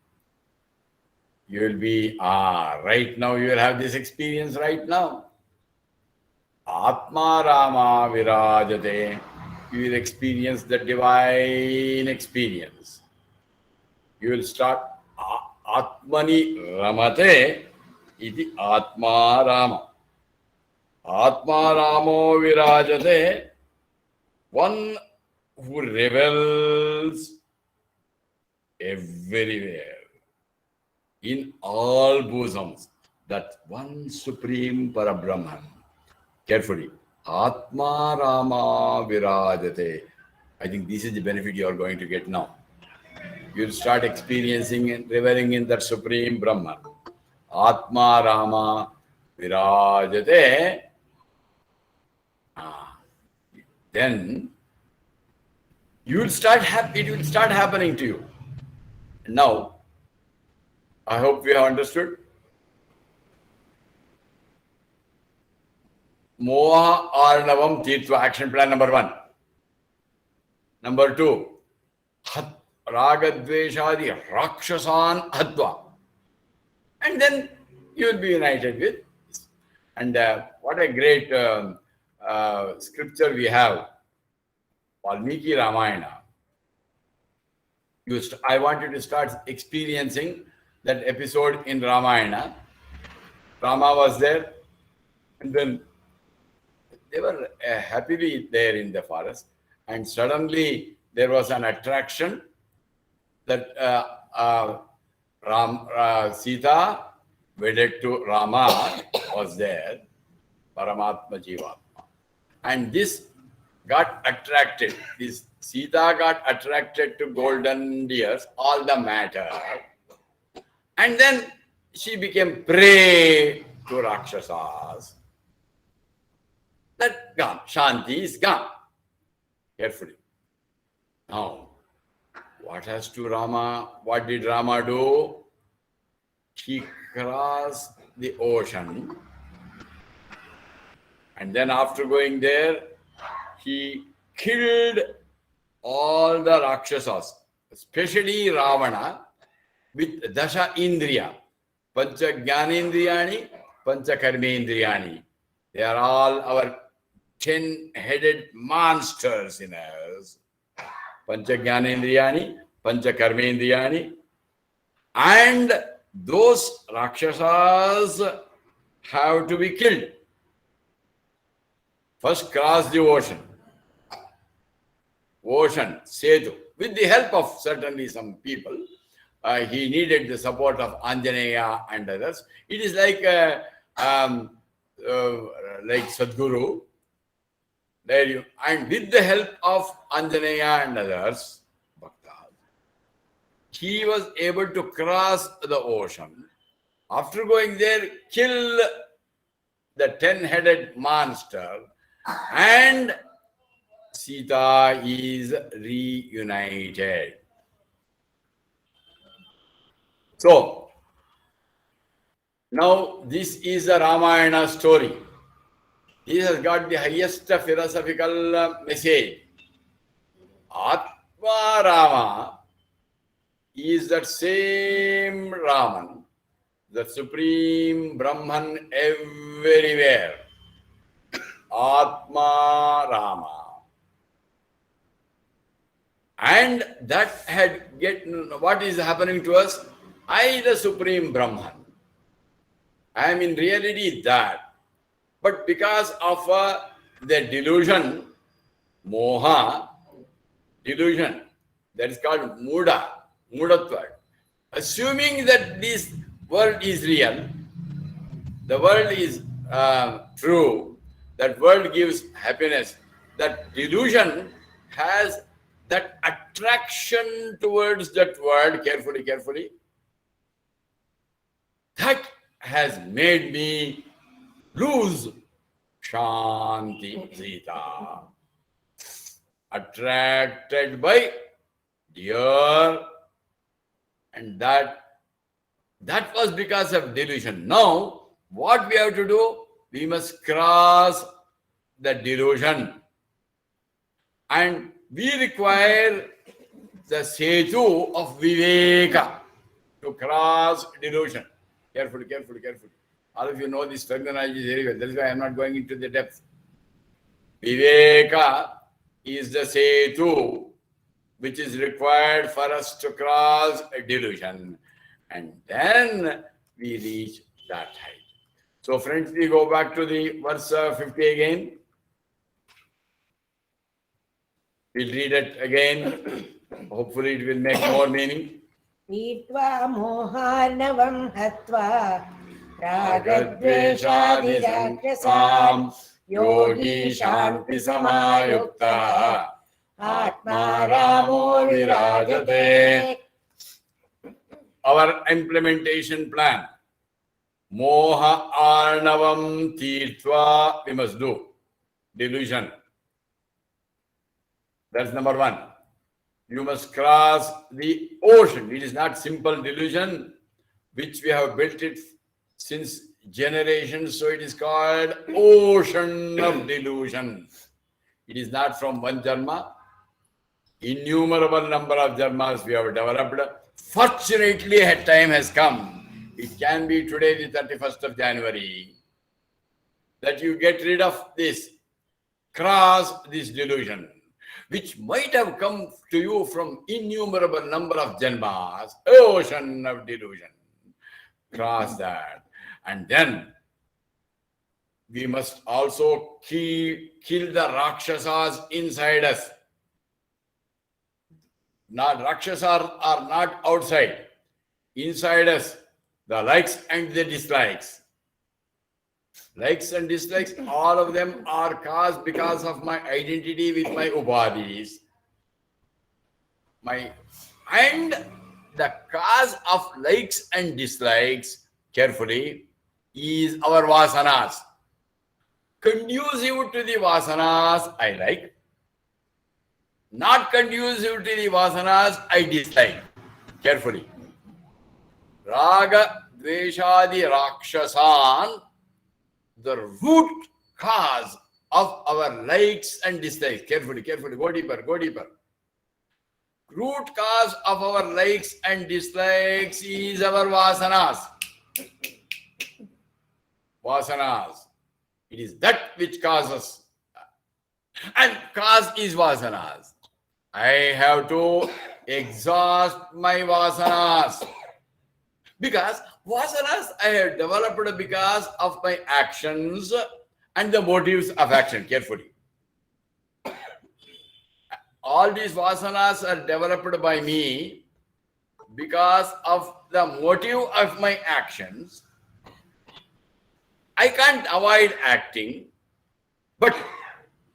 You will be, right now you will have this experience right now. Atma Rama Virajate. You will experience the divine experience. You will start Atmani Ramate iti Atma Rama. Atma Ramo Virajate. One who revels everywhere, in all bosoms, that one supreme Parabrahman. Carefully. Atma Rama Virajate. I think this is the benefit you are going to get now. You'll start experiencing and reveling in that supreme Brahman. Atma Rama Virajate. Then it will start happening to you. Now, I hope we have understood. Moha Arnavam Tirtva, action plan number 1. Number 2, Ragadveshadi Rakshasan Hatva. And then you will be united with this. And what a great scripture we have. Valmiki Ramayana. I want you to start experiencing that episode in Ramayana. Rama was there, and then they were happily there in the forest, and suddenly there was an attraction that Sita wedded to Rama was there, Paramatma Jivatma. And this got attracted, this Sita got attracted to golden deers, all the matter. And then she became prey to Rakshasas. That gone. Shanti is gone. Carefully. Now, what has to Rama? What did Rama do? He crossed the ocean. And then after going there, he killed all the Rakshasas, especially Ravana, with Dasha Indriya, Pancha Jnanendriyani, Pancha Karmendriyani. They are all our 10-headed monsters in us. Pancha Jnanendriyani, Pancha Karmendriyani. And those Rakshasas have to be killed. First cross the ocean, Setu, with the help of certainly some people. He needed the support of Anjaneya and others. It is like Sadguru. And with the help of Anjaneya and others, Bhaktas, he was able to cross the ocean. After going there, kill the 10-headed monster, and Sita is reunited. So, now this is a Ramayana story. This has got the highest philosophical message. Atma Rama is that same Raman, the supreme Brahman everywhere. Atma Rama. And that had what is happening to us? I, the supreme Brahman, I am in reality that. But because of the delusion, moha, delusion, that is called mudatva. Assuming that this world is real, the world is true, that world gives happiness, that delusion has that attraction towards that world, carefully, that has made me lose Shanti Sita. Attracted by deer, and that was because of delusion. Now, what we have to do? We must cross the delusion. And we require the setu of Viveka to cross delusion. Carefully. All of you know this terminology very well. That is why I am not going into the depth. Viveka is the setu which is required for us to cross a delusion. And then we reach that height. So friends, we go back to the verse 50 again. We'll read it again. Hopefully it will make more meaning.
Nitva moharnavam hatva ragadveshadi rakshasam yogi shanti samayukta atma ramo virajate.
Our implementation plan. Moha arnavam tirtva, we must do. Delusion. That's number one. You must cross the ocean. It is not simple delusion, which we have built it since generations. So it is called ocean of delusion. It is not from one Dharma. Innumerable number of Dharmas we have developed. Fortunately, a time has come. It can be today, the 31st of January, that you get rid of this, cross this delusion, which might have come to you from innumerable number of janmas, ocean of delusion. Cross that. And then we must also kill the Rakshasas inside us. Not Rakshasas are not outside. inside us, the likes and the dislikes. Likes and dislikes, all of them are caused because of my identity with my upadhis. And the cause of likes and dislikes, carefully, is our vasanas. Conducive to the vasanas, I like. Not conducive to the vasanas, I dislike. Carefully. Raga, Dveshadi, Rakshasan, the root cause of our likes and dislikes. Carefully, go deeper. Root cause of our likes and dislikes is our vasanas. Vasanas. It is that which causes. And cause is vasanas. I have to exhaust my vasanas. Because vasanas I have developed because of my actions and the motives of action. Carefully. All these vasanas are developed by me because of the motive of my actions. I can't avoid acting, but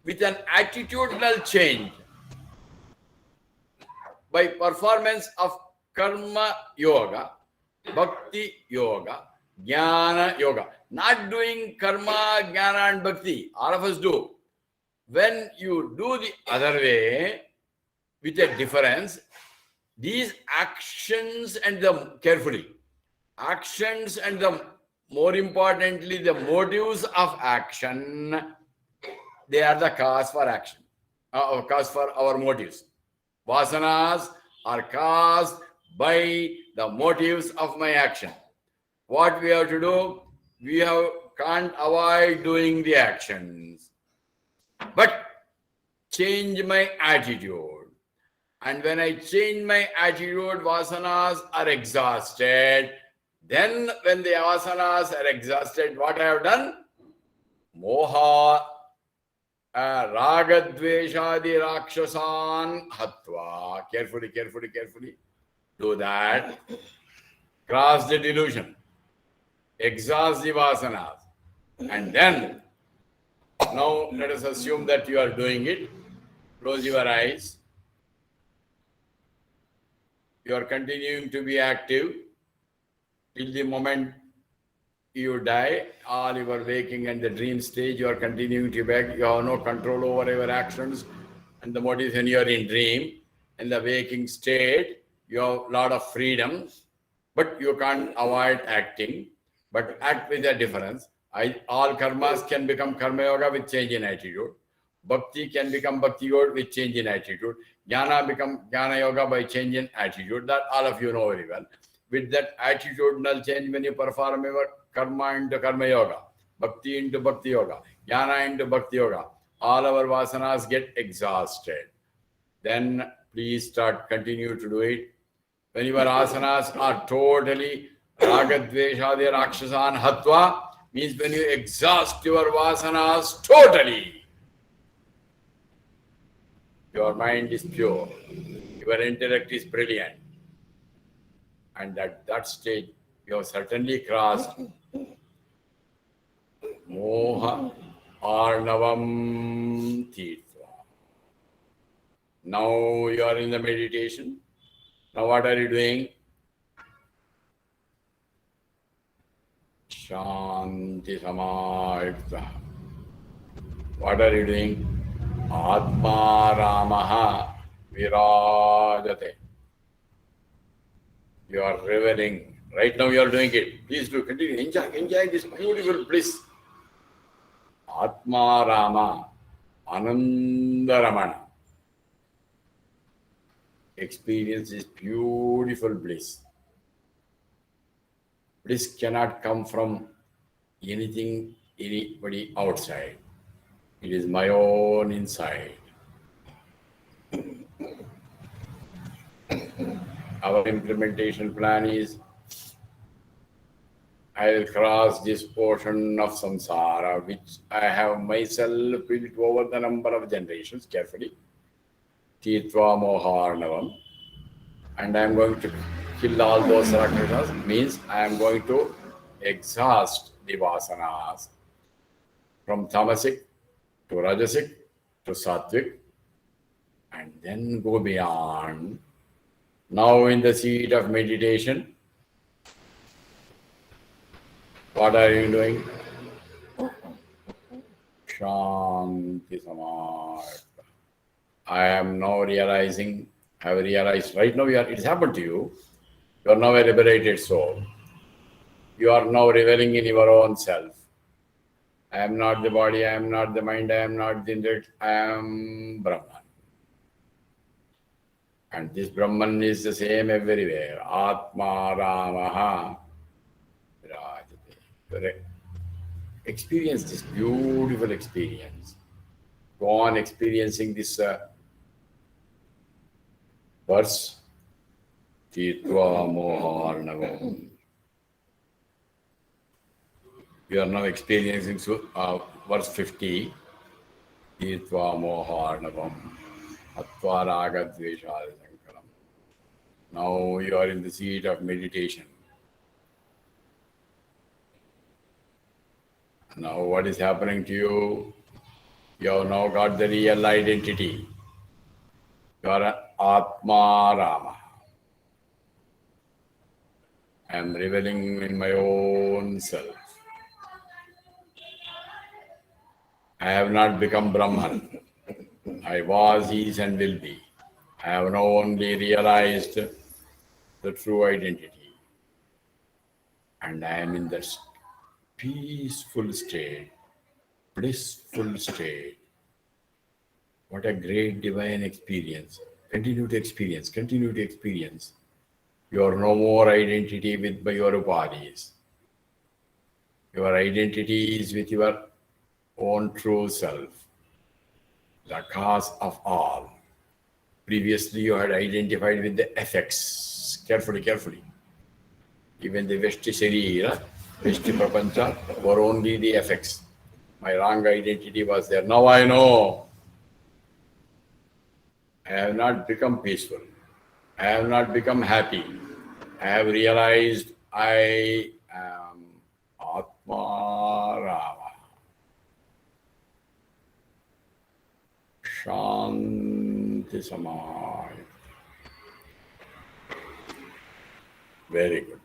with an attitudinal change, by performance of karma yoga, bhakti yoga, jnana yoga. Not doing karma, jnana and bhakti. All of us do. When you do the other way, with a difference, these actions and the, carefully, actions and the, more importantly, the motives of action, they are the cause for action, cause for our motives. Vasanas are caused by the motives of my action. What we have to do, we can't avoid doing the actions, but change my attitude. And when I change my attitude, vasanas are exhausted. Then when the vasanas are exhausted, what I have done? Moha, ragadveshadi rakshasan hatva. Carefully. Do that. Cross the delusion. Exhaust the vasanas. And then, now let us assume that you are doing it. Close your eyes. You are continuing to be active till the moment you die. All your waking and the dream stage, you are continuing to be active. You have no control over your actions and the motives when you are in dream. In the waking state, you have a lot of freedom, but you can't avoid acting, but act with a difference. All karmas can become karma yoga with change in attitude. Bhakti can become bhakti yoga with change in attitude. Jnana become jnana yoga by change in attitude. That all of you know very well. With that attitudinal change, when you perform your karma into karma yoga, bhakti into bhakti yoga, jnana into bhakti yoga, all our vasanas get exhausted. Then please continue to do it. When your asanas are totally ragadveshadi rakshasan hatva, means when you exhaust your vasanas totally, your mind is pure, your intellect is brilliant. And at that stage, you have certainly crossed moha arnavam tirtha. Now you are in the meditation. Now what are you doing? Shanti samayukta. What are you doing? Atma ramaha virajate. You are reveling. Right now you are doing it. Please do continue. Enjoy this beautiful bliss. Atma Rama Anandaramana. Experience this beautiful bliss. Bliss cannot come from anybody outside. It is my own inside. Our implementation plan is, I will cross this portion of samsara, which I have myself built over the number of generations, carefully. Tirtva moharnavam. And I am going to kill all those rakshasas means I am going to exhaust the vasanas from tamasic to rajasic to sattvic and then go beyond. Now in the seat of meditation, what are you doing? Shanti Samaya. I am now realizing, have realized, right now it has happened to you. You are now a liberated soul. You are now reveling in your own self. I am not the body, I am not the mind, I am not the intellect, I am Brahman. And this Brahman is the same everywhere. Atma Ramaha. Correct. Experience this beautiful experience. Go on experiencing this verse. Chitva Moharnavam. We are now experiencing verse 50. Chitva Moharnavam. Atva Raga Dvesha Sankaram. Now you are in the seat of meditation. Now what is happening to you? You have now got the real identity. You are an Atma Rama. I am reveling in my own self. I have not become Brahman. I was, is and will be. I have now only realized the true identity. And I am in that peaceful state, blissful state. What a great divine experience. Continue to experience, continue to experience. You are no more identity with your bodies. Your identity is with your own true self, the cause of all. Previously, you had identified with the effects. Carefully, carefully. Even the Veshti Sharira, Veshti Prapancha were only the effects. My wrong identity was there. Now I know. I have not become peaceful. I have not become happy. I have realized I am Atma Rama. Shanti Samaya. Very good.